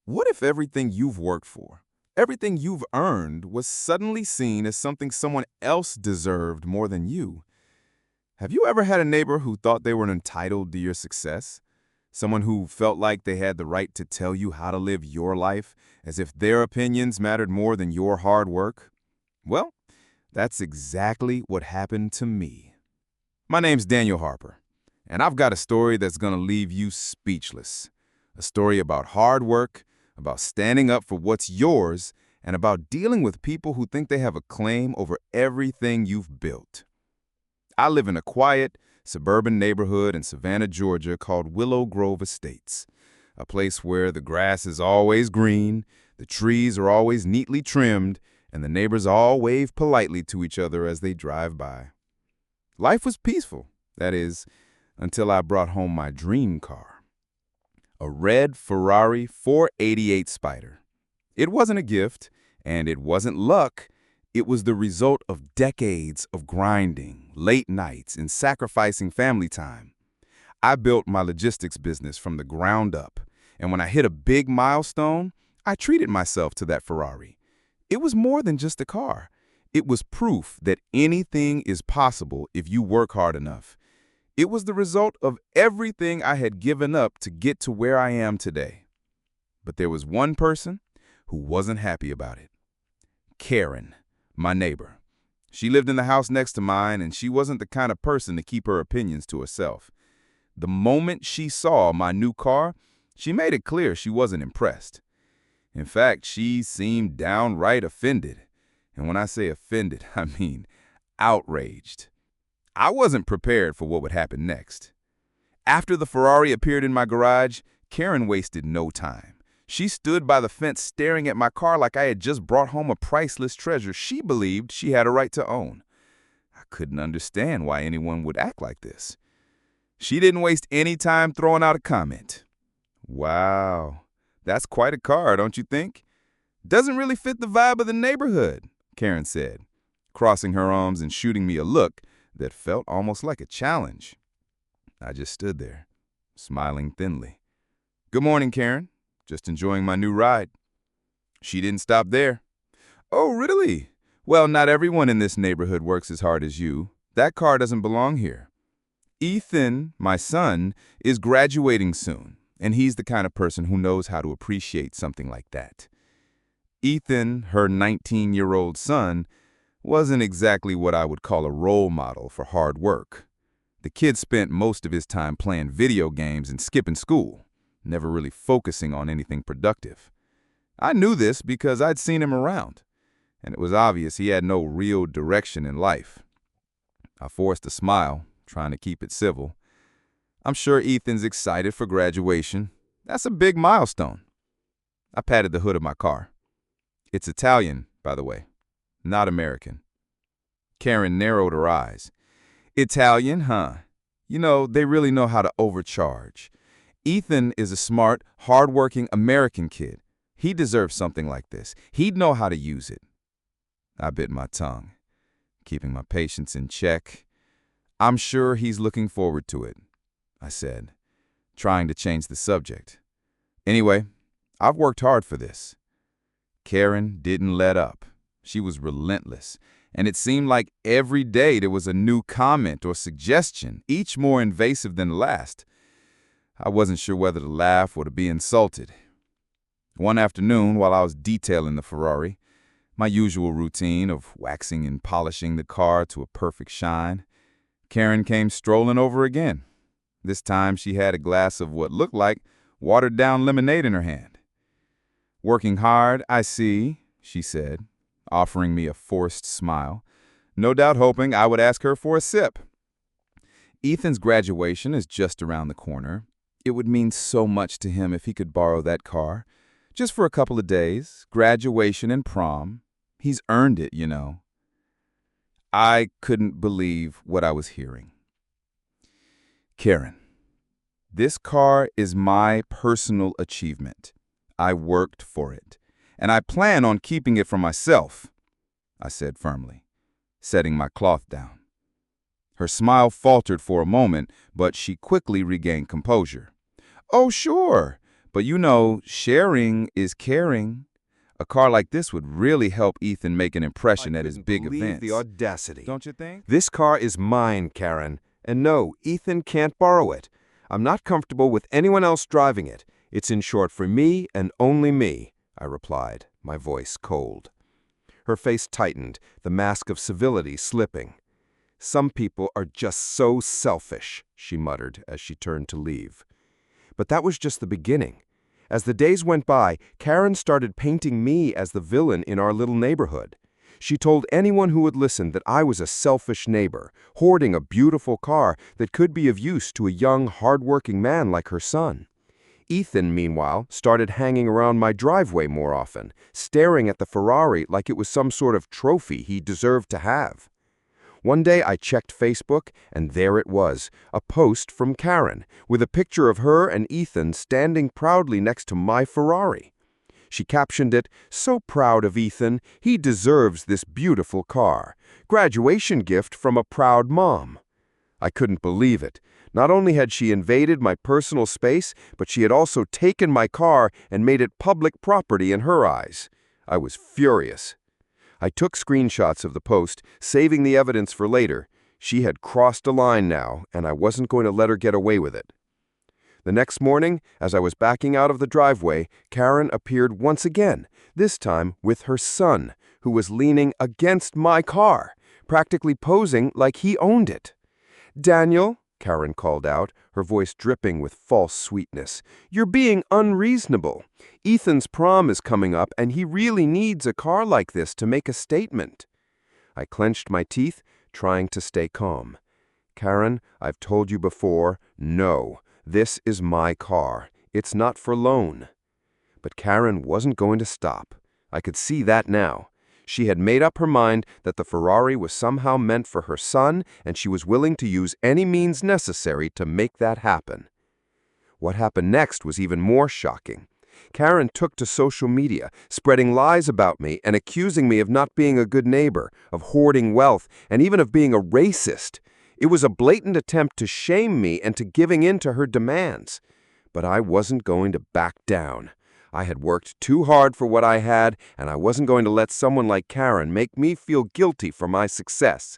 What if everything you've worked for, everything you've earned, was suddenly seen as something someone else deserved more than you? Have you ever had a neighbor who thought they were entitled to your success? Someone who felt like they had the right to tell you how to live your life, as if their opinions mattered more than your hard work? Well, that's exactly what happened to me. My name's Daniel Harper, and I've got a story that's going to leave you speechless. A story about hard work, about standing up for what's yours, and about dealing with people who think they have a claim over everything you've built. I live in a quiet, suburban neighborhood in Savannah, Georgia called Willow Grove Estates, a place where the grass is always green, the trees are always neatly trimmed, and the neighbors all wave politely to each other as they drive by. Life was peaceful, that is, until I brought home my dream car. A red Ferrari 488 Spider. It wasn't a gift, and it wasn't luck. It was the result of decades of grinding, late nights, and sacrificing family time. I built my logistics business from the ground up, and when I hit a big milestone, I treated myself to that Ferrari. It was more than just a car. It was proof that anything is possible if you work hard enough. It was the result of everything I had given up to get to where I am today. But there was one person who wasn't happy about it. Karen, my neighbor. She lived in the house next to mine, and she wasn't the kind of person to keep her opinions to herself. The moment she saw my new car, she made it clear she wasn't impressed. In fact, she seemed downright offended. And when I say offended, I mean outraged. I wasn't prepared for what would happen next. After the Ferrari appeared in my garage, Karen wasted no time. She stood by the fence staring at my car like I had just brought home a priceless treasure she believed she had a right to own. I couldn't understand why anyone would act like this. She didn't waste any time throwing out a comment. "Wow, that's quite a car, don't you think? Doesn't really fit the vibe of the neighborhood," Karen said, crossing her arms and shooting me a look that felt almost like a challenge. I just stood there, smiling thinly. "Good morning, Karen. Just enjoying my new ride." She didn't stop there. "Oh, really? Well, not everyone in this neighborhood works as hard as you. That car doesn't belong here. Ethan, my son, is graduating soon, and he's the kind of person who knows how to appreciate something like that." Ethan, her 19-year-old son, wasn't exactly what I would call a role model for hard work. The kid spent most of his time playing video games and skipping school, never really focusing on anything productive. I knew this because I'd seen him around, and it was obvious he had no real direction in life. I forced a smile, trying to keep it civil. "I'm sure Ethan's excited for graduation. That's a big milestone." I patted the hood of my car. "It's Italian, by the way, not American." Karen narrowed her eyes. "Italian, huh? You know, they really know how to overcharge. Ethan is a smart, hard-working American kid. He deserves something like this. He'd know how to use it." I bit my tongue, keeping my patience in check. "I'm sure he's looking forward to it," I said, trying to change the subject. "Anyway, I've worked hard for this." Karen didn't let up. She was relentless, and it seemed like every day there was a new comment or suggestion, each more invasive than the last. I wasn't sure whether to laugh or to be insulted. One afternoon, while I was detailing the Ferrari, my usual routine of waxing and polishing the car to a perfect shine, Karen came strolling over again. This time she had a glass of what looked like watered-down lemonade in her hand. "Working hard, I see," she said, offering me a forced smile, no doubt hoping I would ask her for a sip. "Ethan's graduation is just around the corner. It would mean so much to him if he could borrow that car. Just for a couple of days, graduation and prom. He's earned it, you know." I couldn't believe what I was hearing. "Karen, this car is my personal achievement. I worked for it, and I plan on keeping it for myself," I said firmly, setting my cloth down. Her smile faltered for a moment, but she quickly regained composure. "Oh, sure, But you know, sharing is caring. A car like this would really help Ethan make an impression at his big Believe the events. audacity. Don't you think? This car is mine, Karen. And no, Ethan can't borrow it. I'm not comfortable with anyone else driving it. It's insured for me and only me, I replied, my voice cold. Her face tightened, the mask of civility slipping. Some people are just so selfish, she muttered as she turned to leave. But that was just the beginning. As the days went by, Karen started painting me as the villain in our little neighborhood. She told anyone who would listen that I was a selfish neighbor, hoarding a beautiful car that could be of use to a young, hard-working man like her son. Ethan, meanwhile, started hanging around my driveway more often, staring at the Ferrari like it was some sort of trophy he deserved to have. One day I checked Facebook, and there it was, a post from Karen, with a picture of her and Ethan standing proudly next to my Ferrari. She captioned it, "So proud of Ethan, he deserves this beautiful car. Graduation gift from a proud mom." I couldn't believe it. Not only had she invaded my personal space, but she had also taken my car and made it public property in her eyes. I was furious. I took screenshots of the post, saving the evidence for later. She had crossed a line now, and I wasn't going to let her get away with it. The next morning, as I was backing out of the driveway, Karen appeared once again, this time with her son, who was leaning against my car, practically posing like he owned it. "Daniel," Karen called out, her voice dripping with false sweetness, "you're being unreasonable. Ethan's prom is coming up, and he really needs a car like this to make a statement." I clenched my teeth, trying to stay calm. "Karen, I've told you before, no. This is my car. It's not for loan." But Karen wasn't going to stop. I could see that now. She had made up her mind that the Ferrari was somehow meant for her son, and she was willing to use any means necessary to make that happen. What happened next was even more shocking. Karen took to social media, spreading lies about me and accusing me of not being a good neighbor, of hoarding wealth, and even of being a racist. It was a blatant attempt to shame me into giving in to her demands. But I wasn't going to back down. I had worked too hard for what I had, and I wasn't going to let someone like Karen make me feel guilty for my success.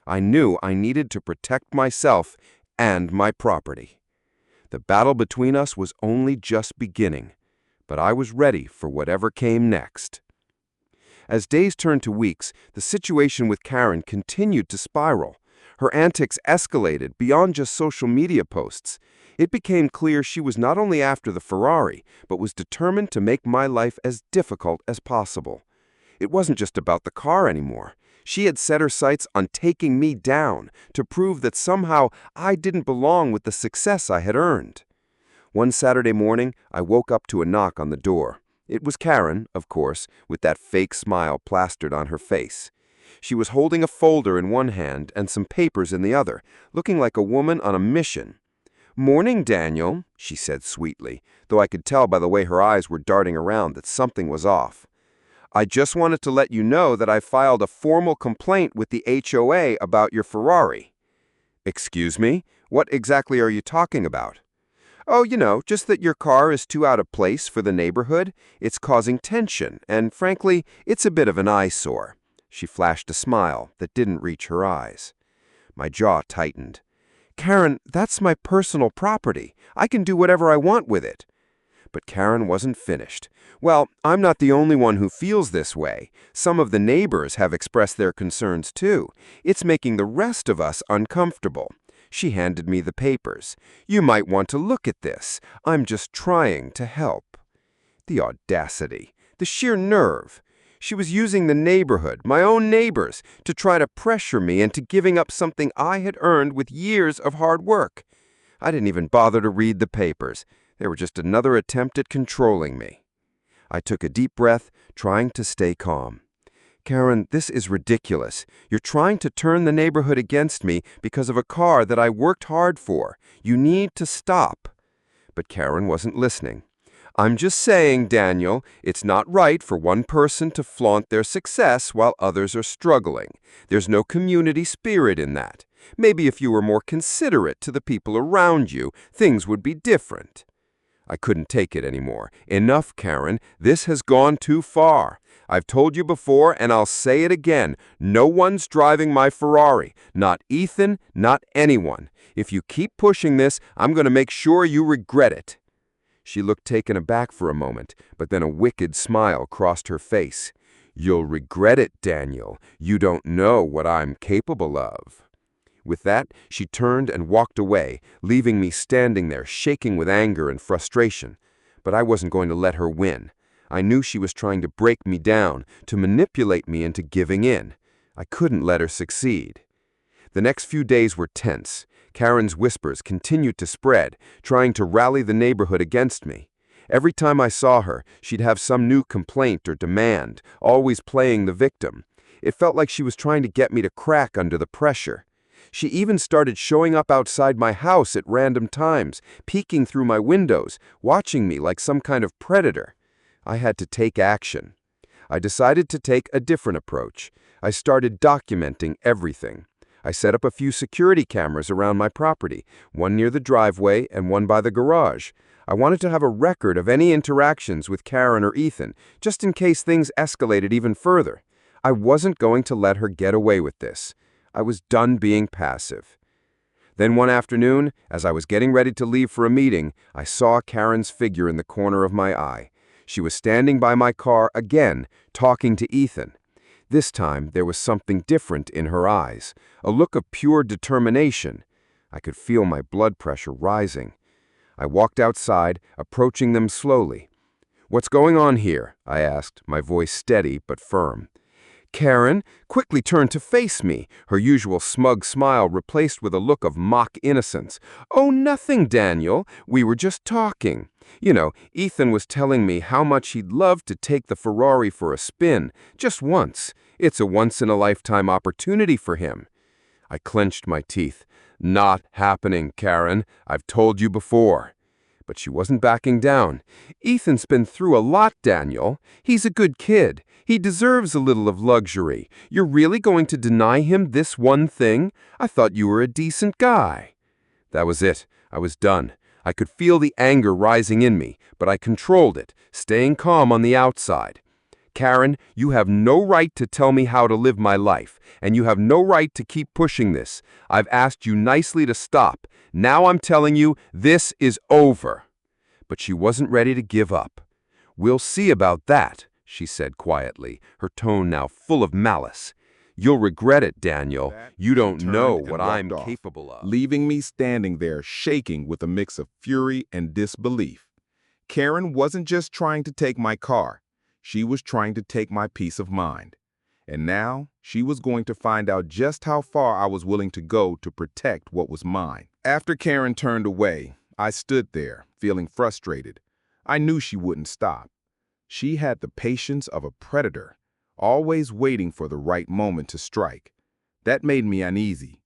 I knew I needed to protect myself and my property. The battle between us was only just beginning, but I was ready for whatever came next. As days turned to weeks, the situation with Karen continued to spiral. Her antics escalated beyond just social media posts. It became clear she was not only after the Ferrari, but was determined to make my life as difficult as possible. It wasn't just about the car anymore. She had set her sights on taking me down to prove that somehow I didn't belong with the success I had earned. One Saturday morning, I woke up to a knock on the door. It was Karen, of course, with that fake smile plastered on her face. She was holding a folder in one hand and some papers in the other, looking like a woman on a mission. "Morning, Daniel," she said sweetly, though I could tell by the way her eyes were darting around that something was off. "I just wanted to let you know that I filed a formal complaint with the HOA about your Ferrari." "Excuse me? What exactly are you talking about?" "Oh, just that your car is too out of place for the neighborhood. It's causing tension, and frankly, it's a bit of an eyesore." She flashed a smile that didn't reach her eyes. My jaw tightened. "Karen, that's my personal property. I can do whatever I want with it." But Karen wasn't finished. "Well, I'm not the only one who feels this way. Some of the neighbors have expressed their concerns too. It's making the rest of us uncomfortable." She handed me the papers. "You might want to look at this. I'm just trying to help." The audacity, the sheer nerve. She was using the neighborhood, my own neighbors, to try to pressure me into giving up something I had earned with years of hard work. I didn't even bother to read the papers. They were just another attempt at controlling me. I took a deep breath, trying to stay calm. "Karen, this is ridiculous. You're trying to turn the neighborhood against me because of a car that I worked hard for. You need to stop." But Karen wasn't listening. "I'm just saying, Daniel, it's not right for one person to flaunt their success while others are struggling. There's no community spirit in that. Maybe if you were more considerate to the people around you, things would be different." I couldn't take it anymore. Enough, Karen. This has gone too far. I've told you before, and I'll say it again. No one's driving my Ferrari. Not Ethan, not anyone. If you keep pushing this, I'm going to make sure you regret it. She looked taken aback for a moment, but then a wicked smile crossed her face. You'll regret it, Daniel. You don't know what I'm capable of. With that, she turned and walked away, leaving me standing there, shaking with anger and frustration. But I wasn't going to let her win. I knew she was trying to break me down, to manipulate me into giving in. I couldn't let her succeed. The next few days were tense. Karen's whispers continued to spread, trying to rally the neighborhood against me. Every time I saw her, she'd have some new complaint or demand, always playing the victim. It felt like she was trying to get me to crack under the pressure. She even started showing up outside my house at random times, peeking through my windows, watching me like some kind of predator. I had to take action. I decided to take a different approach. I started documenting everything. I set up a few security cameras around my property, one near the driveway and one by the garage. I wanted to have a record of any interactions with Karen or Ethan, just in case things escalated even further. I wasn't going to let her get away with this. I was done being passive. Then one afternoon, as I was getting ready to leave for a meeting, I saw Karen's figure in the corner of my eye. She was standing by my car again, talking to Ethan. This time, there was something different in her eyes, a look of pure determination. I could feel my blood pressure rising. I walked outside, approaching them slowly. "What's going on here?" I asked, my voice steady but firm. Karen quickly turned to face me, her usual smug smile replaced with a look of mock innocence. "Oh, nothing, Daniel. We were just talking. You know, Ethan was telling me how much he'd love to take the Ferrari for a spin, just once. It's a once-in-a-lifetime opportunity for him." I clenched my teeth. "Not happening, Karen. I've told you before." But she wasn't backing down. "Ethan's been through a lot, Daniel. He's a good kid. He deserves a little of luxury. You're really going to deny him this one thing? I thought you were a decent guy." That was it. I was done. I could feel the anger rising in me, but I controlled it, staying calm on the outside. "Karen, you have no right to tell me how to live my life, and you have no right to keep pushing this. I've asked you nicely to stop. Now I'm telling you, this is over." But she wasn't ready to give up. "We'll see about that," she said quietly, her tone now full of malice. "You'll regret it, Daniel. You don't know what I'm capable of." Leaving me standing there shaking with a mix of fury and disbelief. Karen wasn't just trying to take my car. She was trying to take my peace of mind. And now she was going to find out just how far I was willing to go to protect what was mine. After Karen turned away, I stood there, feeling frustrated. I knew she wouldn't stop. She had the patience of a predator, always waiting for the right moment to strike. That made me uneasy.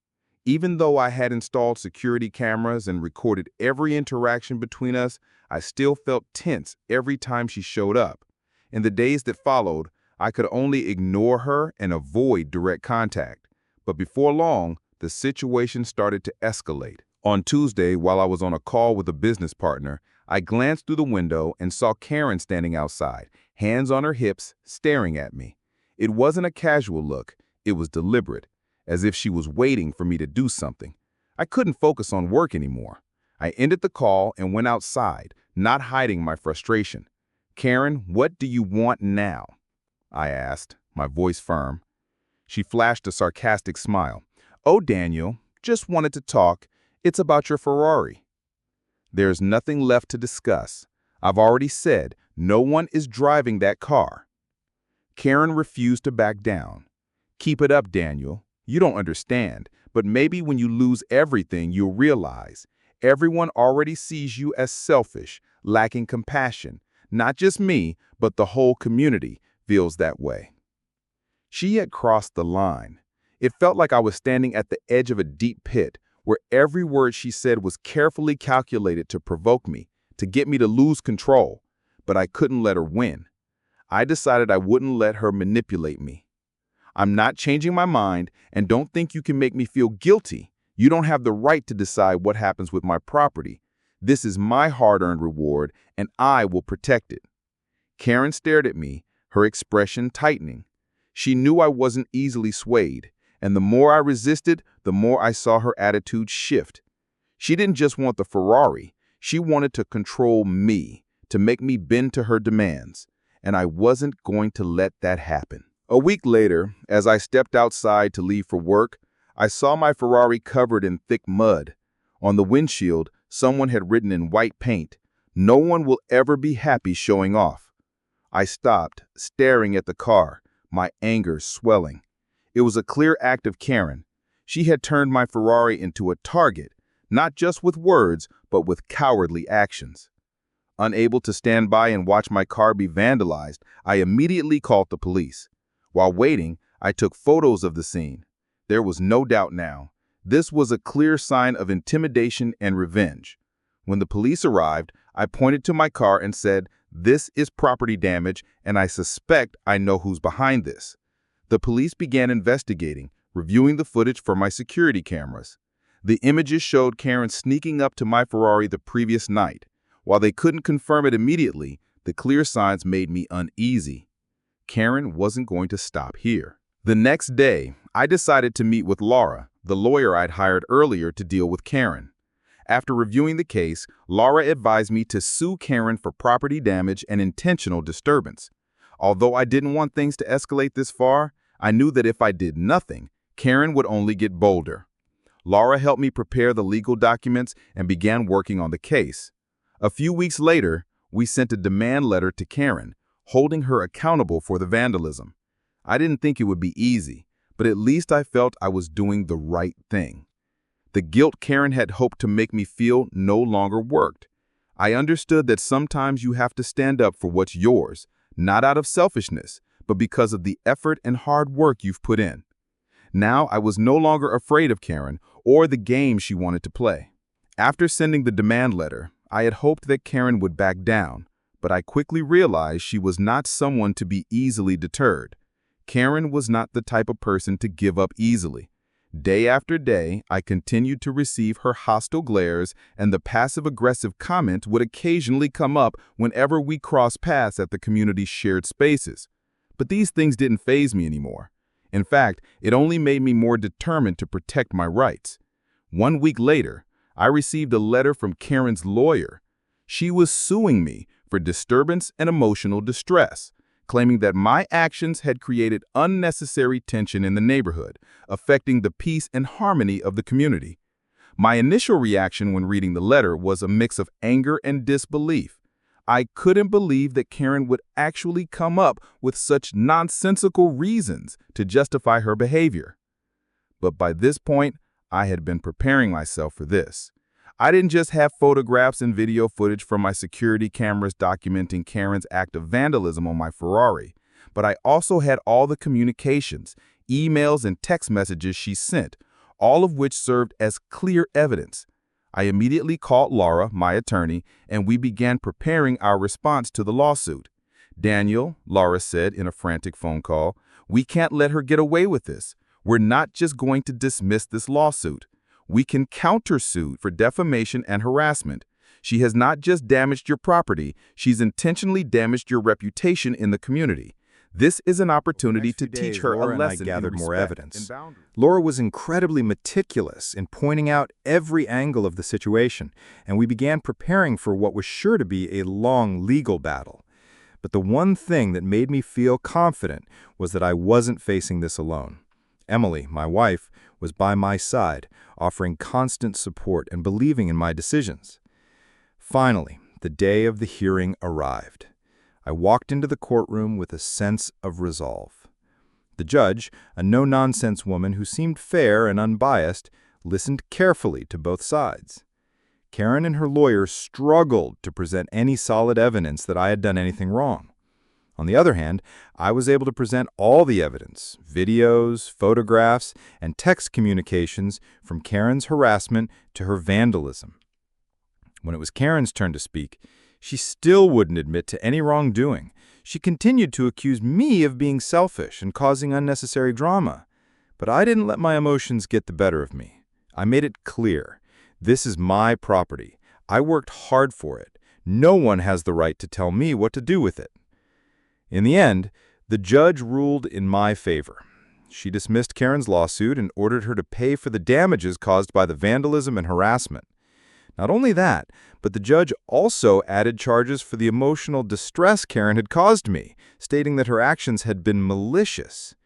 Even though I had installed security cameras and recorded every interaction between us, I still felt tense every time she showed up. In the days that followed, I could only ignore her and avoid direct contact. But before long, the situation started to escalate. On Tuesday, while I was on a call with a business partner, I glanced through the window and saw Karen standing outside, hands on her hips, staring at me. It wasn't a casual look. It was deliberate, as if she was waiting for me to do something. I couldn't focus on work anymore. I ended the call and went outside, not hiding my frustration. "Karen, what do you want now?" I asked, my voice firm. She flashed a sarcastic smile. "Oh, Daniel, just wanted to talk. It's about your Ferrari." "There's nothing left to discuss. I've already said no one is driving that car." Karen refused to back down. "Keep it up, Daniel. You don't understand, but maybe when you lose everything, you'll realize. Everyone already sees you as selfish, lacking compassion. Not just me, but the whole community feels that way." She had crossed the line. It felt like I was standing at the edge of a deep pit, where every word she said was carefully calculated to provoke me, to get me to lose control. But I couldn't let her win. I decided I wouldn't let her manipulate me. "I'm not changing my mind, and don't think you can make me feel guilty. You don't have the right to decide what happens with my property. This is my hard-earned reward, and I will protect it." Karen stared at me, her expression tightening. She knew I wasn't easily swayed, and the more I resisted, the more I saw her attitude shift. She didn't just want the Ferrari, she wanted to control me, to make me bend to her demands, and I wasn't going to let that happen. A week later, as I stepped outside to leave for work, I saw my Ferrari covered in thick mud. On the windshield, someone had written in white paint, "No one will ever be happy showing off." I stopped, staring at the car, my anger swelling. It was a clear act of Karen. She had turned my Ferrari into a target, not just with words, but with cowardly actions. Unable to stand by and watch my car be vandalized, I immediately called the police. While waiting, I took photos of the scene. There was no doubt now. This was a clear sign of intimidation and revenge. When the police arrived, I pointed to my car and said, "This is property damage, and I suspect I know who's behind this." The police began investigating, reviewing the footage from my security cameras. The images showed Karen sneaking up to my Ferrari the previous night. While they couldn't confirm it immediately, the clear signs made me uneasy. Karen wasn't going to stop here. The next day, I decided to meet with Laura, the lawyer I'd hired earlier to deal with Karen. After reviewing the case, Laura advised me to sue Karen for property damage and intentional disturbance. Although I didn't want things to escalate this far, I knew that if I did nothing, Karen would only get bolder. Laura helped me prepare the legal documents and began working on the case. A few weeks later, we sent a demand letter to Karen, holding her accountable for the vandalism. I didn't think it would be easy, but at least I felt I was doing the right thing. The guilt Karen had hoped to make me feel no longer worked. I understood that sometimes you have to stand up for what's yours, not out of selfishness, but because of the effort and hard work you've put in. Now I was no longer afraid of Karen or the game she wanted to play. After sending the demand letter, I had hoped that Karen would back down, but I quickly realized she was not someone to be easily deterred. Karen was not the type of person to give up easily. Day after day, I continued to receive her hostile glares, and the passive-aggressive comments would occasionally come up whenever we crossed paths at the community's shared spaces. But these things didn't faze me anymore. In fact, it only made me more determined to protect my rights. 1 week later, I received a letter from Karen's lawyer. She was suing me for disturbance and emotional distress, claiming that my actions had created unnecessary tension in the neighborhood, affecting the peace and harmony of the community. My initial reaction when reading the letter was a mix of anger and disbelief. I couldn't believe that Karen would actually come up with such nonsensical reasons to justify her behavior. But by this point, I had been preparing myself for this. I didn't just have photographs and video footage from my security cameras documenting Karen's act of vandalism on my Ferrari, but I also had all the communications, emails, and text messages she sent, all of which served as clear evidence. I immediately called Laura, my attorney, and we began preparing our response to the lawsuit. "Daniel," Laura said in a frantic phone call, "we can't let her get away with this. We're not just going to dismiss this lawsuit. We can countersue for defamation and harassment. She has not just damaged your property, she's intentionally damaged your reputation in the community. This is an opportunity to teach her a lesson in gathered more respect evidence. and boundaries." Laura was incredibly meticulous in pointing out every angle of the situation, and we began preparing for what was sure to be a long legal battle. But the one thing that made me feel confident was that I wasn't facing this alone. Emily, my wife, was by my side, offering constant support and believing in my decisions. Finally, the day of the hearing arrived. I walked into the courtroom with a sense of resolve. The judge, a no-nonsense woman who seemed fair and unbiased, listened carefully to both sides. Karen and her lawyer struggled to present any solid evidence that I had done anything wrong. On the other hand, I was able to present all the evidence, videos, photographs, and text communications from Karen's harassment to her vandalism. When it was Karen's turn to speak, she still wouldn't admit to any wrongdoing. She continued to accuse me of being selfish and causing unnecessary drama. But I didn't let my emotions get the better of me. I made it clear, this is my property. I worked hard for it. No one has the right to tell me what to do with it. In the end, the judge ruled in my favor. She dismissed Karen's lawsuit and ordered her to pay for the damages caused by the vandalism and harassment. Not only that, but the judge also added charges for the emotional distress Karen had caused me, stating that her actions had been malicious.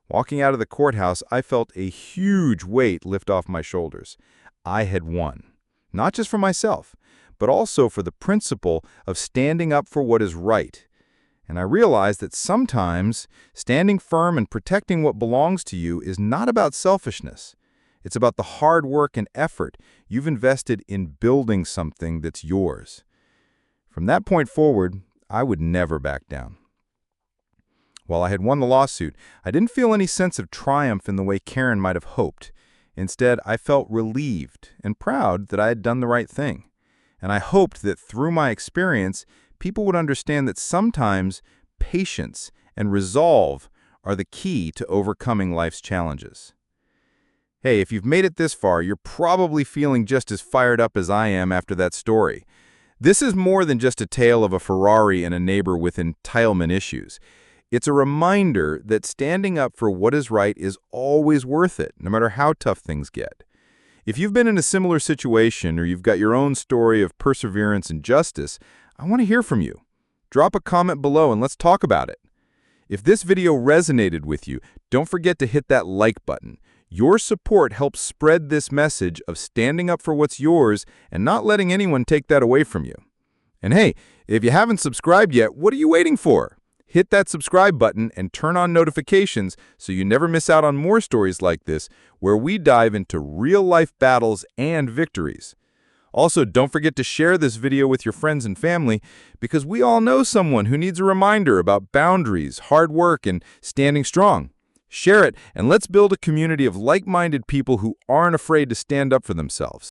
Walking out of the courthouse, I felt a huge weight lift off my shoulders. I had won, not just for myself, but also for the principle of standing up for what is right. And I realized that sometimes standing firm and protecting what belongs to you is not about selfishness. It's about the hard work and effort you've invested in building something that's yours. From that point forward, I would never back down. While I had won the lawsuit, I didn't feel any sense of triumph in the way Karen might have hoped. Instead, I felt relieved and proud that I had done the right thing. And I hoped that through my experience, people would understand that sometimes patience and resolve are the key to overcoming life's challenges. Hey, if you've made it this far, you're probably feeling just as fired up as I am after that story. This is more than just a tale of a Ferrari and a neighbor with entitlement issues. It's a reminder that standing up for what is right is always worth it, no matter how tough things get. If you've been in a similar situation or you've got your own story of perseverance and justice, I want to hear from you. Drop a comment below and let's talk about it. If this video resonated with you, don't forget to hit that like button. Your support helps spread this message of standing up for what's yours and not letting anyone take that away from you. And hey, if you haven't subscribed yet, what are you waiting for? Hit that subscribe button and turn on notifications so you never miss out on more stories like this, where we dive into real-life battles and victories. Also, don't forget to share this video with your friends and family, because we all know someone who needs a reminder about boundaries, hard work, and standing strong. Share it, and let's build a community of like-minded people who aren't afraid to stand up for themselves.